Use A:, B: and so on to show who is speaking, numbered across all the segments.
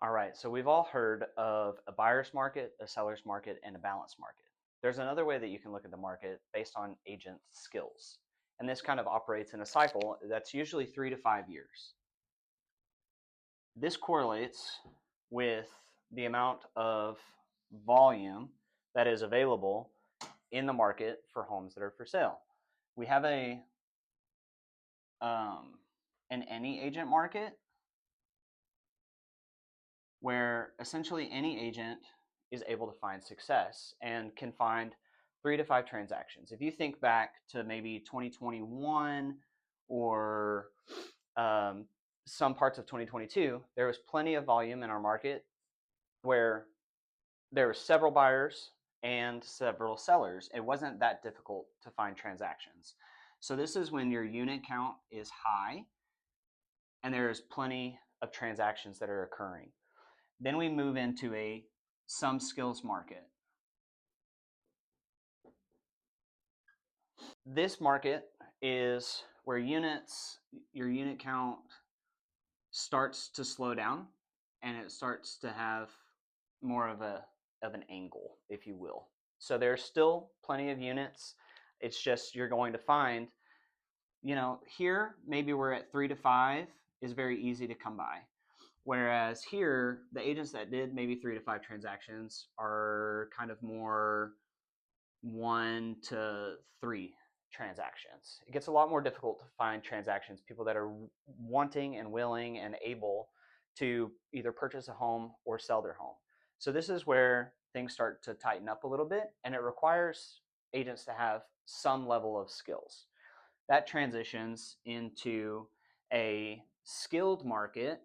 A: All right, so we've all heard of a buyer's market, a seller's market, and a balanced market. There's another way that you can look at the market based on agent skills. And this kind of operates in a cycle that's usually 3 to 5 years. This correlates with the amount of volume that is available in the market for homes that are for sale. We have an any agent market where essentially any agent is able to find success and can find 3 to 5 transactions. If you think back to maybe 2021 or some parts of 2022, there was plenty of volume in our market where there were several buyers and several sellers. It wasn't that difficult to find transactions. So this is when your unit count is high and there's plenty of transactions that are occurring. Then we move into a some skills market. This market is where your unit count starts to slow down and it starts to have more of an angle, if you will. So there's still plenty of units. It's just you're going to find, here maybe we're at 3 to 5 is very easy to come by. Whereas here, the agents that did maybe 3 to 5 transactions are kind of more 1 to 3 transactions. It gets a lot more difficult to find transactions, people that are wanting and willing and able to either purchase a home or sell their home. So this is where things start to tighten up a little bit, and it requires agents to have some level of skills. That transitions into a skilled market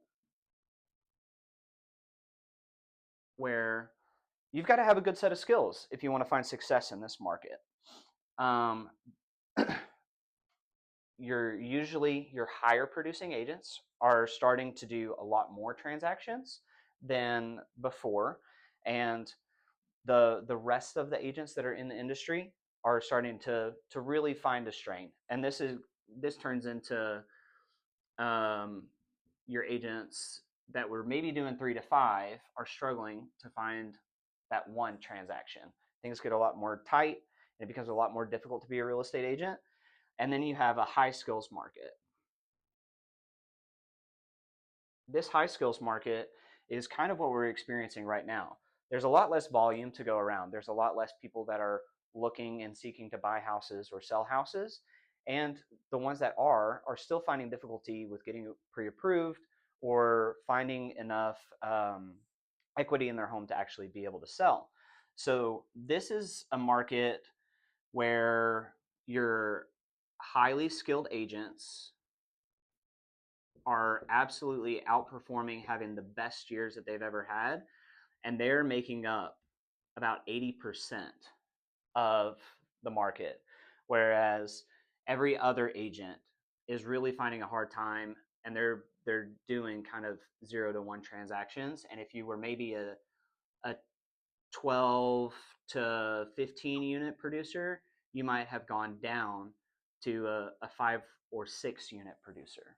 A: where you've got to have a good set of skills if you want to find success in this market. Your higher producing agents are starting to do a lot more transactions than before, and the rest of the agents that are in the industry are starting to really find a strain. And this turns into your agents that were maybe doing 3 to 5 are struggling to find that one transaction. Things get a lot more tight and it becomes a lot more difficult to be a real estate agent. And then you have a high skills market. This high skills market is kind of what we're experiencing right now. There's a lot less volume to go around. There's a lot less people that are looking and seeking to buy houses or sell houses. And the ones that are still finding difficulty with getting pre-approved or finding enough equity in their home to actually be able to sell. So this is a market where your highly skilled agents are absolutely outperforming, having the best years that they've ever had, and they're making up about 80% of the market, whereas every other agent is really finding a hard time, and they're doing kind of 0 to 1 transactions. And if you were maybe a 12 to 15 unit producer, you might have gone down to a 5 or 6 unit producer.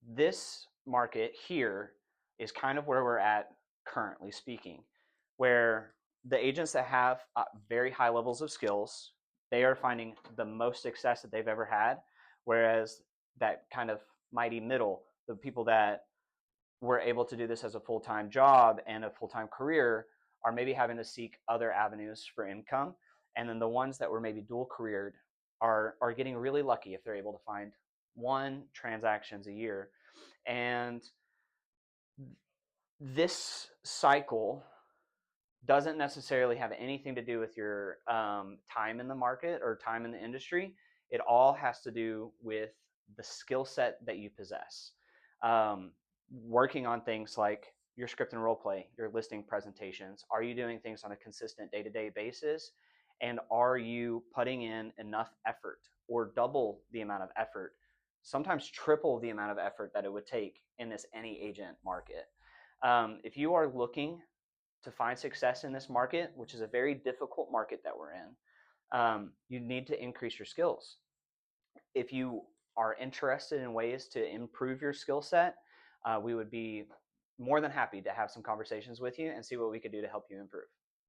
A: This market here is kind of where we're at currently speaking, where the agents that have very high levels of skills, they are finding the most success that they've ever had, whereas that kind of mighty middle, the people that were able to do this as a full-time job and a full-time career, are maybe having to seek other avenues for income. And then the ones that were maybe dual careered are getting really lucky if they're able to find 1 transactions a year. And this cycle doesn't necessarily have anything to do with your time in the market or time in the industry. It all has to do with the skill set that you possess. Working on things like your script and role play, your listing presentations. Are you doing things on a consistent day-to-day basis? And are you putting in enough effort, or double the amount of effort, sometimes triple the amount of effort that it would take in this any agent market? If you are looking to find success in this market, which is a very difficult market that we're in, you need to increase your skills. If you are interested in ways to improve your skill set, we would be more than happy to have some conversations with you and see what we could do to help you improve.